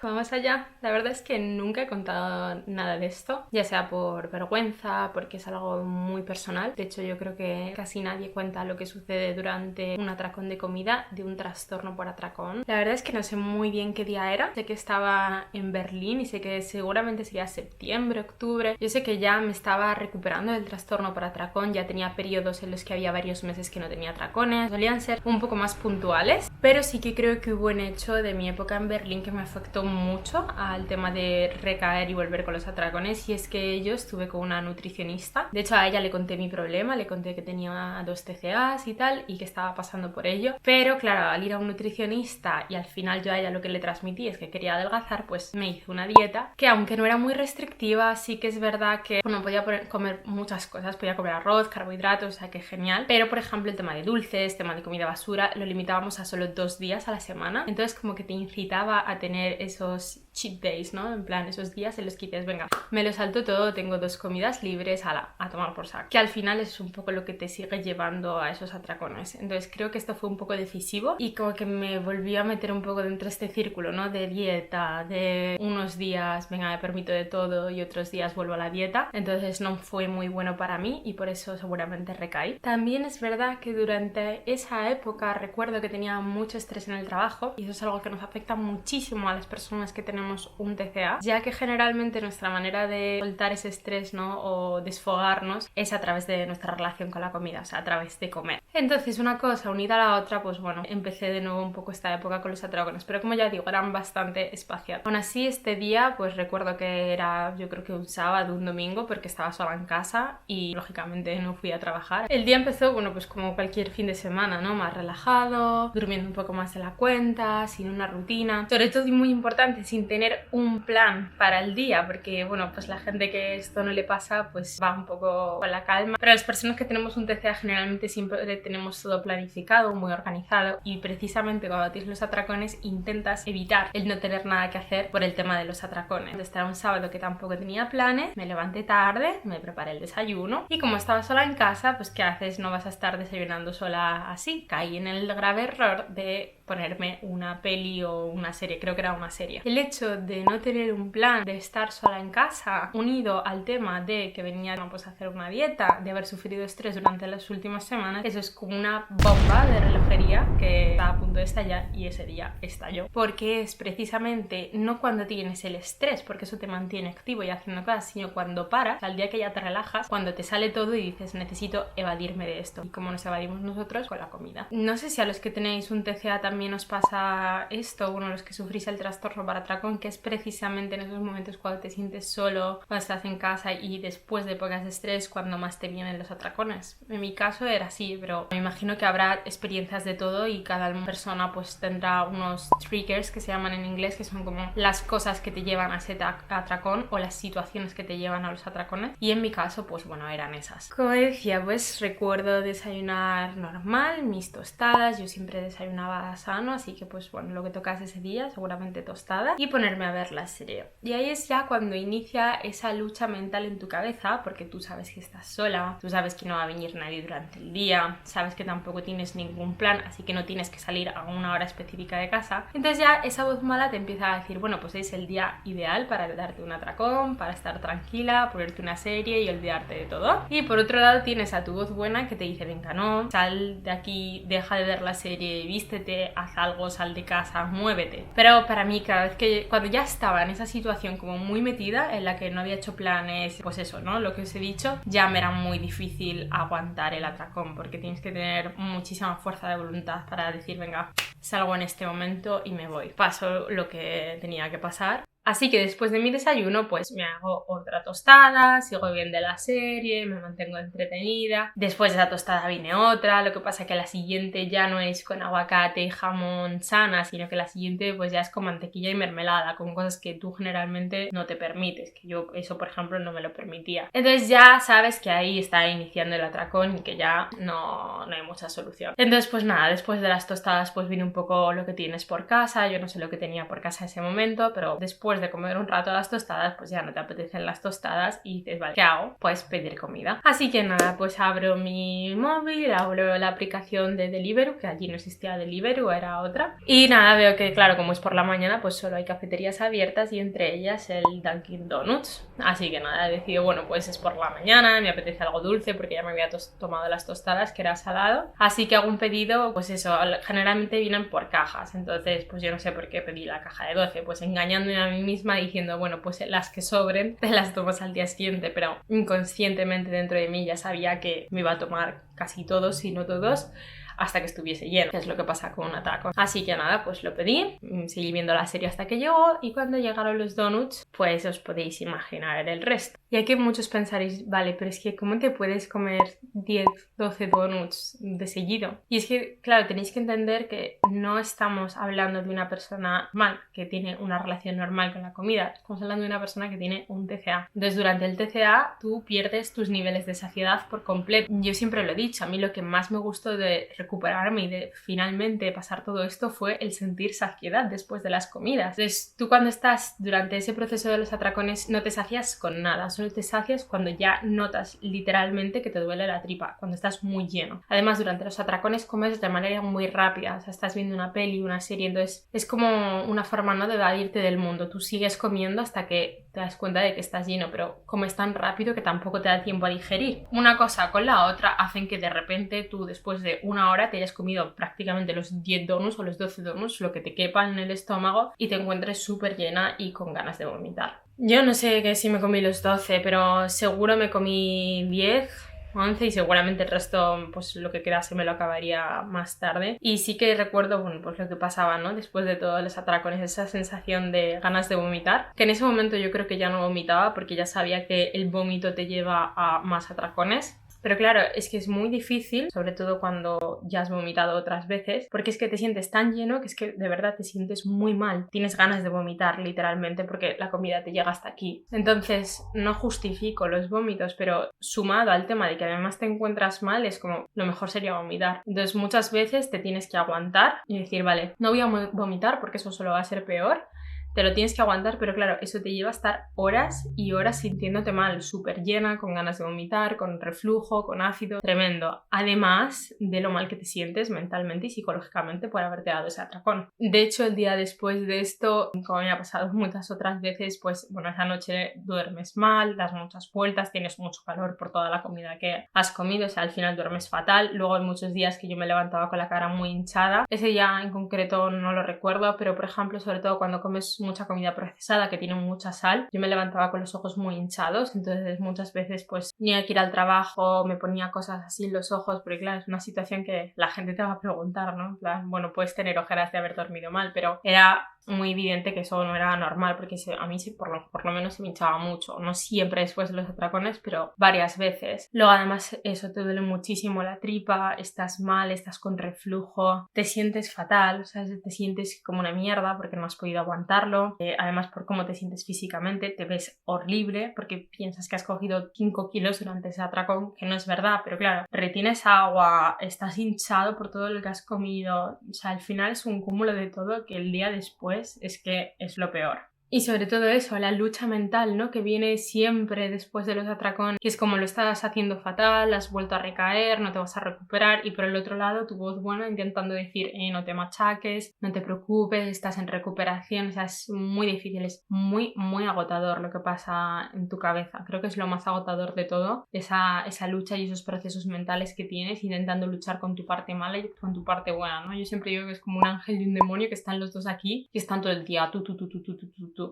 Vamos allá. La verdad es que nunca he contado nada de esto, ya sea por vergüenza, porque es algo muy personal. De hecho, yo creo que casi nadie cuenta lo que sucede durante un atracón de comida, de un trastorno por atracón. La verdad es que no sé muy bien qué día era. Sé que estaba en Berlín y sé que seguramente sería septiembre, octubre. Yo sé que ya me estaba recuperando del trastorno por atracón, ya tenía periodos en los que había varios meses que no tenía atracones. Solían ser un poco más puntuales, pero sí que creo que hubo un hecho de mi época en Berlín que me afectó mucho al tema de recaer y volver con los atracones, y es que yo estuve con una nutricionista. De hecho, a ella le conté mi problema, le conté que tenía 2 TCAs y tal, y que estaba pasando por ello. Pero claro, al ir a un nutricionista y al final yo a ella lo que le transmití es que quería adelgazar, pues me hizo una dieta que, aunque no era muy restrictiva, sí que es verdad que bueno, podía comer muchas cosas, podía comer arroz, carbohidratos, o sea que genial. Pero por ejemplo el tema de dulces, tema de comida basura, lo limitábamos a solo 2 días a la semana. Entonces como que te incitaba a tener esos cheat days, ¿no? En plan, esos días en los que dices, venga, me lo salto todo, tengo 2 comidas libres, a tomar por saco. Que al final es un poco lo que te sigue llevando a esos atracones. Entonces creo que esto fue un poco decisivo y como que me volvió a meter un poco dentro de este círculo, ¿no? De dieta, de unos días, venga, me permito de todo, y otros días vuelvo a la dieta. Entonces no fue muy bueno para mí y por eso seguramente recaí. También es verdad que durante esa época recuerdo que tenía mucho estrés en el trabajo, y eso es algo que nos afecta muchísimo a las personas que tenemos un TCA, ya que generalmente nuestra manera de soltar ese estrés, ¿no? O desfogarnos es a través de nuestra relación con la comida, o sea, a través de comer. Entonces una cosa unida a la otra, pues bueno, empecé de nuevo un poco esta época con los atracones, pero como ya digo, eran bastante espaciados. Aún así, este día pues recuerdo que era, yo creo que un sábado, un domingo, porque estaba sola en casa y lógicamente no fui a trabajar. El día empezó, bueno, pues como cualquier fin de semana, ¿no? Más relajado, durmiendo un poco más de la cuenta, sin una rutina, sobre todo, y muy importante, sin tener un plan para el día, porque bueno, pues la gente que esto no le pasa pues va un poco con la calma, pero las personas que tenemos un TCA generalmente siempre tenemos todo planificado, muy organizado, y precisamente cuando tienes los atracones intentas evitar el no tener nada que hacer por el tema de los atracones. Entonces era un sábado que tampoco tenía planes, me levanté tarde, me preparé el desayuno y como estaba sola en casa, pues ¿qué haces? No vas a estar desayunando sola así. Caí en el grave error de ponerme una peli o una serie, creo que era una serie. El hecho de no tener un plan, de estar sola en casa, unido al tema de que venía pues, a hacer una dieta, de haber sufrido estrés durante las últimas semanas, eso es como una bomba de relojería que está a punto de estallar, y ese día estalló. Porque es precisamente no cuando tienes el estrés, porque eso te mantiene activo y haciendo cosas, sino cuando paras, al día que ya te relajas, cuando te sale todo y dices, necesito evadirme de esto. Y como nos evadimos nosotros, con la comida. No sé si a los que tenéis un TCA también os pasa esto, bueno, los que sufrís el trastorno por atracón, que es precisamente en esos momentos cuando te sientes solo, cuando estás en casa y después de épocas de estrés, cuando más te vienen los atracones. En mi caso era así, pero me imagino que habrá experiencias de todo y cada persona pues tendrá unos triggers que se llaman en inglés, que son como las cosas que te llevan a ese atracón o las situaciones que te llevan a los atracones, y en mi caso pues bueno, eran esas. Como decía, pues recuerdo desayunar normal, mis tostadas, yo siempre desayunaba sano, así que pues bueno, lo que tocas ese día seguramente tostada, y ponerme a ver la serie. Y ahí es ya cuando inicia esa lucha mental en tu cabeza, porque tú sabes que estás sola, tú sabes que no va a venir nadie durante el día, sabes que tampoco tienes ningún plan, así que no tienes que salir a una hora específica de casa. Entonces ya esa voz mala te empieza a decir, bueno, pues es el día ideal para darte un atracón, para estar tranquila, ponerte una serie y olvidarte de todo. Y por otro lado tienes a tu voz buena que te dice, venga, no, sal de aquí, deja de ver la serie, vístete, haz algo, sal de casa, muévete. Pero para mí, cada vez que, cuando ya estaba en esa situación como muy metida, en la que no había hecho planes, pues eso, ¿no? Lo que os he dicho, ya me era muy difícil aguantar el atracón, porque tienes que tener muchísima fuerza de voluntad para decir, venga, salgo en este momento y me voy. Pasó lo que tenía que pasar. Así que después de mi desayuno, pues me hago otra tostada, sigo viendo la serie, me mantengo entretenida. Después de esa tostada viene otra, lo que pasa que la siguiente ya no es con aguacate y jamón sana, sino que la siguiente pues ya es con mantequilla y mermelada, con cosas que tú generalmente no te permites, que yo eso por ejemplo no me lo permitía. Entonces ya sabes que ahí está iniciando el atracón y que ya no hay mucha solución. Entonces pues nada, después de las tostadas pues viene un poco lo que tienes por casa, yo no sé lo que tenía por casa en ese momento, pero después después de comer un rato las tostadas, pues ya no te apetecen las tostadas y dices, vale, ¿qué hago? Pues pedir comida. Así que nada, pues abro mi móvil, abro la aplicación de Deliveroo, que allí no existía Deliveroo, era otra. Y nada, veo que claro, como es por la mañana, pues solo hay cafeterías abiertas y entre ellas el Dunkin' Donuts. Así que nada, he decidido, bueno, pues es por la mañana, me apetece algo dulce porque ya me había tomado las tostadas, que era salado. Así que hago un pedido, pues eso, generalmente vienen por cajas. Entonces, pues yo no sé por qué pedí la caja de 12, pues engañándome a mí misma diciendo, bueno, pues las que sobren te las tomas al día siguiente, pero inconscientemente dentro de mí ya sabía que me iba a tomar casi todos, si no todos, hasta que estuviese lleno, que es lo que pasa con un atraco. Así que nada, pues lo pedí, seguí viendo la serie hasta que llegó y cuando llegaron los donuts, pues os podéis imaginar el resto. Y aquí muchos pensaréis, vale, pero es que ¿cómo te puedes comer 10, 12 donuts de seguido? Y es que, claro, tenéis que entender que no estamos hablando de una persona normal, que tiene una relación normal con la comida, estamos hablando de una persona que tiene un TCA. Entonces, durante el TCA tú pierdes tus niveles de saciedad por completo. Yo siempre lo he dicho, a mí lo que más me gustó de recuperarme y de finalmente pasar todo esto fue el sentir saciedad después de las comidas. Entonces, tú cuando estás durante ese proceso de los atracones no te sacias con nada, solo te sacias cuando ya notas literalmente que te duele la tripa, cuando estás muy lleno. Además, durante los atracones comes de manera muy rápida, o sea, estás viendo una peli, una serie, entonces es como una forma, ¿no?, de evadirte del mundo. Tú sigues comiendo hasta que te das cuenta de que estás lleno, pero comes tan rápido que tampoco te da tiempo a digerir. Una cosa con la otra hacen que de repente tú después de una hora te hayas comido prácticamente los 10 donuts o los 12 donuts, lo que te quepa en el estómago, y te encuentres súper llena y con ganas de vomitar. Yo no sé que si me comí los 12, pero seguro me comí 10, 11 y seguramente el resto, pues lo que quedase me lo acabaría más tarde. Y sí que recuerdo, bueno, pues lo que pasaba, ¿no?, después de todos los atracones, esa sensación de ganas de vomitar, que en ese momento yo creo que ya no vomitaba porque ya sabía que el vómito te lleva a más atracones. Pero claro, es que es muy difícil, sobre todo cuando ya has vomitado otras veces, porque es que te sientes tan lleno que es que de verdad te sientes muy mal. Tienes ganas de vomitar literalmente porque la comida te llega hasta aquí. Entonces no justifico los vómitos, pero sumado al tema de que además te encuentras mal, es como lo mejor sería vomitar. Entonces muchas veces te tienes que aguantar y decir, vale, no voy a vomitar porque eso solo va a ser peor. Te lo tienes que aguantar, pero claro, eso te lleva a estar horas y horas sintiéndote mal, súper llena, con ganas de vomitar, con reflujo, con ácido, tremendo. Además de lo mal que te sientes mentalmente y psicológicamente por haberte dado ese atracón. De hecho, el día después de esto, como me ha pasado muchas otras veces, pues bueno, esa noche duermes mal, das muchas vueltas, tienes mucho calor por toda la comida que has comido, o sea, al final duermes fatal. Luego hay muchos días que yo me levantaba con la cara muy hinchada. Ese día en concreto no lo recuerdo, pero por ejemplo, sobre todo cuando comes mucha comida procesada que tiene mucha sal, yo me levantaba con los ojos muy hinchados, entonces muchas veces pues tenía que ir al trabajo, me ponía cosas así en los ojos, porque claro, es una situación que la gente te va a preguntar, ¿no? En plan, bueno, puedes tener ojeras de haber dormido mal, pero era muy evidente que eso no era normal, porque a mí por lo menos se me hinchaba mucho, no siempre después de los atracones, pero varias veces. Luego además eso, te duele muchísimo la tripa, estás mal, estás con reflujo, te sientes fatal, o sea, te sientes como una mierda porque no has podido aguantarlo. Además, por cómo te sientes físicamente, te ves horrible porque piensas que has cogido 5 kilos durante ese atracón, que no es verdad, pero claro, retienes agua, estás hinchado por todo lo que has comido, o sea, al final es un cúmulo de todo que el día después es que es lo peor. Y sobre todo eso, la lucha mental, ¿no?, que viene siempre después de los atracones, que es como lo estás haciendo fatal, has vuelto a recaer, no te vas a recuperar, y por el otro lado tu voz buena intentando decir, no te machaques, no te preocupes, estás en recuperación. O sea, es muy difícil, es muy, muy agotador lo que pasa en tu cabeza. Creo que es lo más agotador de todo, esa lucha y esos procesos mentales que tienes intentando luchar con tu parte mala y con tu parte buena, ¿no? Yo siempre digo que es como un ángel y un demonio que están los dos aquí, que están todo el día tú.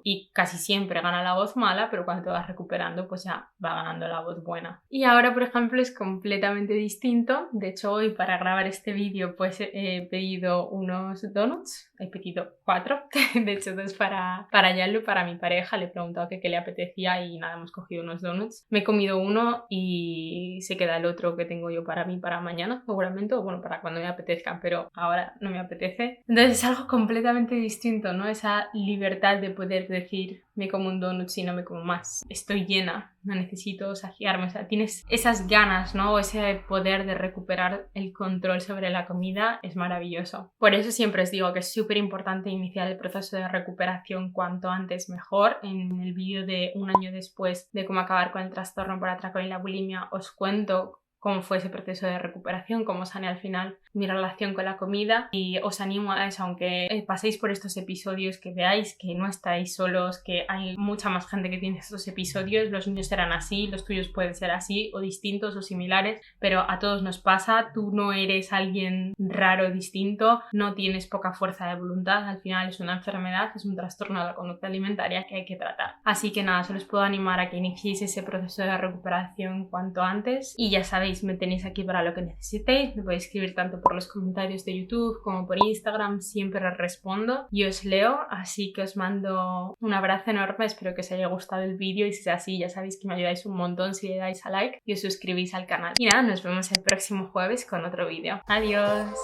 Y casi siempre gana la voz mala, pero cuando te vas recuperando pues ya va ganando la voz buena. Y ahora, por ejemplo, es completamente distinto. De hecho, hoy para grabar este vídeo pues he pedido unos donuts, he pedido 4, de hecho 2 para Yalu, para mi pareja. Le he preguntado qué le apetecía y nada, hemos cogido unos donuts. Me he comido uno y se queda el otro que tengo yo para mí para mañana seguramente, o bueno, para cuando me apetezca, pero ahora no me apetece. Entonces es algo completamente distinto, ¿no? Esa libertad de poder poder decir me como un donut si no me como más, estoy llena, no necesito saciarme, o sea, tienes esas ganas, ¿no? Ese poder de recuperar el control sobre la comida es maravilloso. Por eso siempre os digo que es súper importante iniciar el proceso de recuperación cuanto antes mejor. En el vídeo de 1 año después de cómo acabar con el trastorno por atracón y la bulimia os cuento cómo fue ese proceso de recuperación, cómo sané al final mi relación con la comida, y os animo a eso, aunque paséis por estos episodios, que veáis que no estáis solos, que hay mucha más gente que tiene estos episodios. Los niños serán así, los tuyos pueden ser así o distintos o similares, pero a todos nos pasa. Tú no eres alguien raro, distinto, no tienes poca fuerza de voluntad, al final es una enfermedad, es un trastorno de la conducta alimentaria que hay que tratar. Así que nada, solo os puedo animar a que iniciéis ese proceso de recuperación cuanto antes, y ya sabéis, me tenéis aquí para lo que necesitéis. Me podéis escribir tanto por los comentarios de YouTube como por Instagram, siempre os respondo y os leo, así que os mando un abrazo enorme, espero que os haya gustado el vídeo, y si es así ya sabéis que me ayudáis un montón si le dais a like y os suscribís al canal. Y nada, nos vemos el próximo jueves con otro vídeo. ¡Adiós!